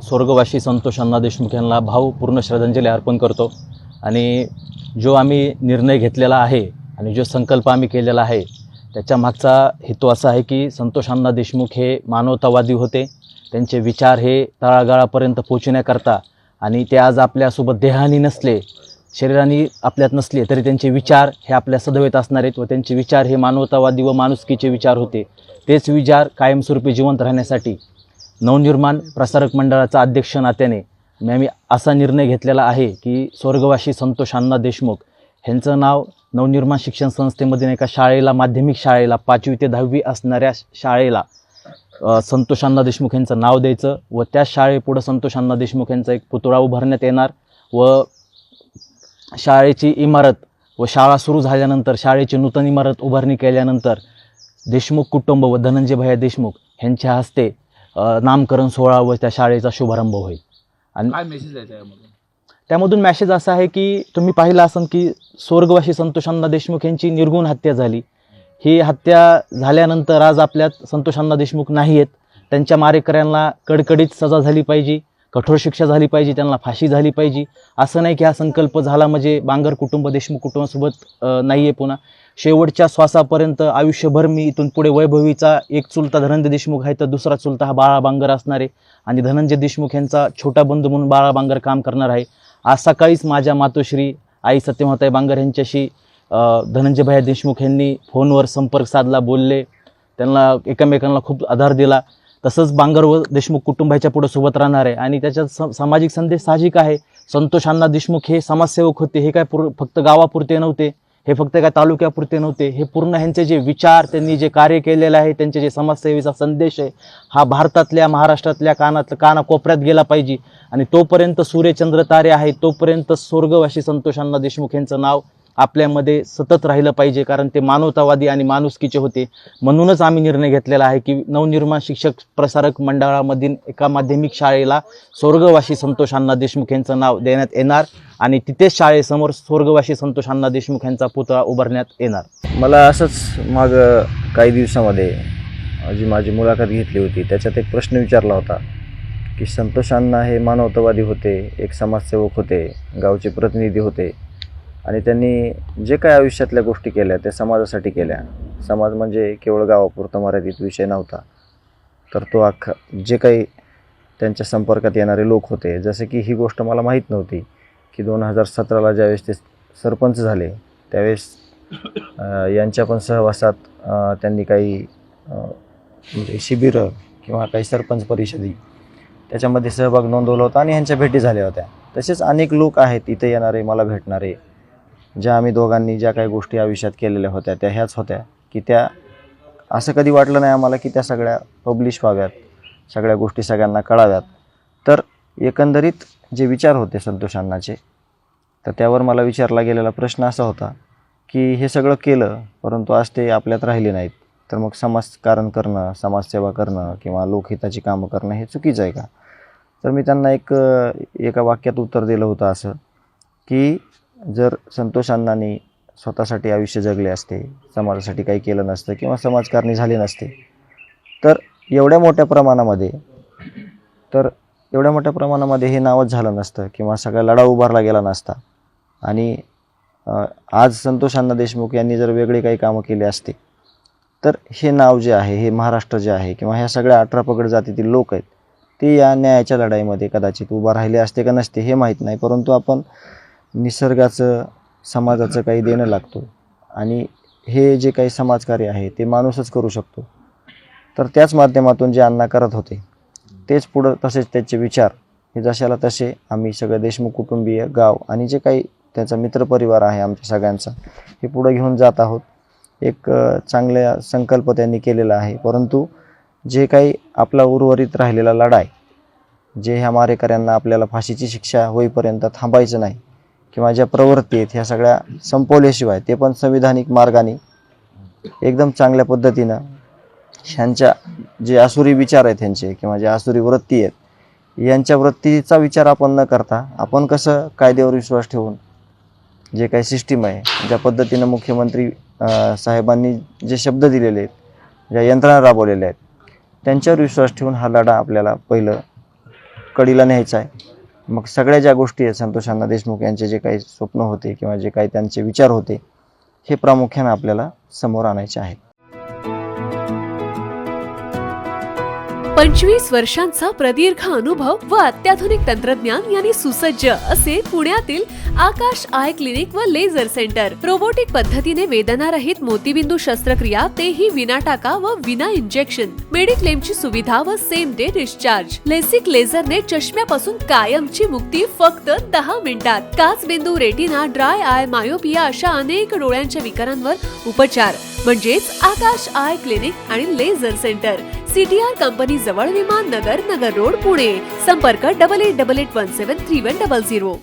स्वर्गवासी संतोष अण्णा देशमुख यांना भावपूर्ण श्रद्धांजली अर्पण करतो। आणि जो आम्ही निर्णय घेतलेला आहे आणि जो संकल्प आम्ही केलेला आहे त्याच्या मागचा हेतू असा आहे की संतोष अण्णा देशमुख हे मानवतावादी होते। त्यांचे विचार हे तळागाळापर्यंत पोहोचण्याकरता आणि ते आज आपल्यासोबत देहानी नसले, शरीराने आपल्यात नसले तरी त्यांचे विचार हे आपल्या सदैवत असणार आहेत व त्यांचे विचार हे मानवतावादी व माणुसकीचे विचार होते। तेच विचार कायमस्वरूपी जिवंत राहण्यासाठी नवनिर्माण प्रसारक मंडळाचा अध्यक्ष नात्याने आम्ही असा निर्णय घेतलेला आहे की स्वर्गवासी संतोष अण्णा देशमुख यांचं नाव नवनिर्माण शिक्षण संस्थेमधील एका शाळेला, माध्यमिक शाळेला 5वी ते 10वी असणाऱ्या शाळेला संतोष अण्णा देशमुख यांचं नाव द्यायचं व त्या शाळेपुढं संतोष अण्णा देशमुख यांचा एक पुतळा उभारण्यात येणार व शाळेची इमारत व शाळा सुरू झाल्यानंतर शाळेची नूतन इमारत उभारणी केल्यानंतर देशमुख कुटुंब व धनंजय भैया देशमुख यांच्या हस्ते नामकरण सोहळा व त्या शाळेचा शुभारंभ होईल। आणि काय मेसेज आहे त्यामधून मॅसेज असा आहे की तुम्ही पाहिलं असाल की स्वर्गवासी संतोष अण्णा देशमुख यांची निर्गुण हत्या झाली। ही हत्या झाल्यानंतर आज आपल्यात संतोष अण्णा देशमुख नाही आहेत। त्यांच्या मारेकऱ्यांना कडकडीत सजा झाली पाहिजे, कठोर शिक्षा झाली पाहिजे, त्यांना फाशी झाली पाहिजे। असं नाही की हा संकल्प झाला म्हणजे बांगर कुटुंब देशमुख कुटुंबासोबत नाही आहे। पुन्हा शेवटच्या श्वासापर्यंत आयुष्यभर मी इथून पुढे वैभवीचा एक चुलता धनंजय देशमुख आहे तर दुसरा चुलता हा बाळा बांगर असणार आहे आणि धनंजय देशमुख यांचा छोटा बंधू म्हणून बाळा बांगर काम करणार आहे। आज सकाळीच माझ्या मातोश्री आई सत्यमताई बांगर यांच्याशी धनंजय भैया देशमुख यांनी फोनवर संपर्क साधला, बोलले, त्यांना एकमेकांना खूप आधार दिला। तसंच बांगर व देशमुख कुटुंबाच्या पुढे सोबत राहणार आहे आणि त्याच्यात सामाजिक संदेश साहजिक आहे। संतोष अण्णा देशमुख हे समाजसेवक होते, हे काय फक्त गावापुरते नव्हते, हे फक्त काय तालुक्यापुरते नव्हते, हे पूर्ण ह्यांचे जे विचार, त्यांनी जे कार्य केलेलं आहे, त्यांचे जे समाजसेवेचा संदेश आहे हा भारतातल्या, महाराष्ट्रातल्या कानाकोपऱ्यात गेला पाहिजे। आणि तोपर्यंत सूर्यचंद्र तारे आहे तोपर्यंत स्वर्गवासी संतोष अण्णा देशमुख यांचं नाव आपल्यामध्ये सतत राहिलं पाहिजे, कारण ते मानवतावादी आणि माणुसकीचे होते। म्हणूनच आम्ही निर्णय घेतलेला आहे की नवनिर्माण शिक्षक प्रसारक मंडळामधील एका माध्यमिक शाळेला स्वर्गवासी संतोष अण्णा देशमुख यांचं नाव देण्यात येणार आणि तिथेच शाळेसमोर स्वर्गवासी संतोष अण्णा देशमुख यांचा पुतळा उभारण्यात येणार। मला असंच माग काही दिवसामध्ये जी माझी मुलाखत घेतली होती त्याच्यात एक प्रश्न विचारला होता की संतोष अण्णा हे मानवतावादी होते, एक समाजसेवक होते, गावचे प्रतिनिधी होते आणि त्यांनी जे काही आयुष्यातल्या गोष्टी केल्या त्या समाजासाठी केल्या। समाज म्हणजे केवळ गावापुरता मर्यादित विषय नव्हता, तर तो अख्खा जे काही त्यांच्या संपर्कात येणारे लोक होते। जसे की ही गोष्ट मला माहीत नव्हती की 2017ला ज्यावेळेस ते सरपंच झाले त्यावेळेस यांच्या पण सहवासात त्यांनी काही म्हणजे शिबिरं किंवा काही सरपंच परिषदी त्याच्यामध्ये सहभाग नोंदवला होता आणि ह्यांच्या भेटी झाल्या होत्या। तसेच अनेक लोक आहेत इथे येणारे, मला भेटणारे, ज्या आम्ही दोघांनी ज्या काही गोष्टी आयुष्यात केलेल्या होत्या त्या ह्याच होत्या की त्या असं कधी वाटलं नाही आम्हाला की त्या सगळ्या पब्लिश व्हाव्यात, सगळ्या गोष्टी सगळ्यांना कळाव्यात। तर एकंदरीत जे विचार होते संतोष अण्णाचे, तर त्यावर मला विचारला गेलेला प्रश्न असा होता की हे सगळं केलं परंतु आज ते आपल्यात राहिले नाहीत, तर मग समाजकारण करणं, समाजसेवा करणं किंवा लोकहिताची कामं करणं हे चुकीचं आहे का? तर मी त्यांना एका वाक्यात उत्तर दिलं होतं असं की जर संतोष अण्णांनी स्वतःसाठी आयुष्य जगले असते, समाजासाठी काही केलं नसतं किंवा समाजकारणी झाले नसते तर एवढ्या मोठ्या प्रमाणामध्ये हे नावच झालं नसतं किंवा सगळा लढा उभारला गेला नसता। आणि आज संतोष अण्णा देशमुख यांनी जर वेगळे काही कामं केले असते तर हे नाव जे आहे, हे महाराष्ट्र जे आहे किंवा ह्या सगळ्या 18 पगड जातीतील लोक आहेत ते या न्यायाच्या लढाईमध्ये कदाचित उभा राहिले असते का नसते हे माहीत नाही, परंतु आपण निसर्गाचं, समाजाचं काही देणं लागतो आणि हे जे काही समाजकार्य आहे ते माणूसच करू शकतो। तर त्याच माध्यमातून जे अण्णा करत होते तेच पुढं तसेच त्याचे विचार हे जशाला तसे आम्ही सगळे देशमुख कुटुंबीय, गाव आणि जे काही त्याचा मित्रपरिवार आहे आमच्या सगळ्यांचा हे पुढं घेऊन जात आहोत। एक चांगला संकल्प त्यांनी केलेला आहे, परंतु जे काही आपला उर्वरित राहिलेला लढा आहे, जे ह्या मारेकऱ्यांना आपल्याला फाशीची शिक्षा होईपर्यंत थांबायचं नाही किंवा ज्या प्रवृत्ती आहेत ह्या सगळ्या संपवल्याशिवाय ते पण संविधानिक मार्गाने एकदम चांगल्या पद्धतीनं ह्यांच्या जे आसुरी विचार आहेत ह्यांचे किंवा जे आसुरी वृत्ती आहेत यांच्या वृत्तीचा विचार आपण न करता आपण कसं कायद्यावर विश्वास ठेवून जे काही सिस्टीम आहे, ज्या पद्धतीनं मुख्यमंत्री साहेबांनी जे शब्द दिलेले आहेत, ज्या यंत्रणा राबवलेल्या आहेत त्यांच्यावर विश्वास ठेवून हा लढा आपल्याला पहिलं कडीला न्यायचा आहे. मग सगळ्या ज्या गोष्टी आहेत संतोष अण्णा देशमुख यांचे जे काही स्वप्न होते किंवा जे काही त्यांचे विचार होते हे प्रामुख्याने आपल्याला समोर आणायचे आहेत. 25 वर्षांचा प्रदीर्घ अनुभव व अत्याधुनिक तंत्रज्ञान यांनी सुसज्ज असे पुण्यातील आकाश आय क्लिनिक व लेझर सेंटर. रोबोटिक पद्धतीने वेदनारहित मोतीबिंदू शस्त्रक्रिया, तेही विना टाका व विना इंजेक्शन. मेडिक्लेमची सुविधा व सेम डे डिस्चार्ज. लेसिक लेझरने चष्म्यापासून कायमची मुक्ती फक्त 10 मिनिटात. काचबिंदू, रेटिना, ड्राय आय, मायोपिया अशा अनेक डोळ्यांच्या विकारांवर उपचार म्हणजेच आकाश आय क्लिनिक आणि लेझर सेंटर. CTR कंपनी जवळ, विमान नगर, नगर रोड, पुणे. संपर्क 8888173100.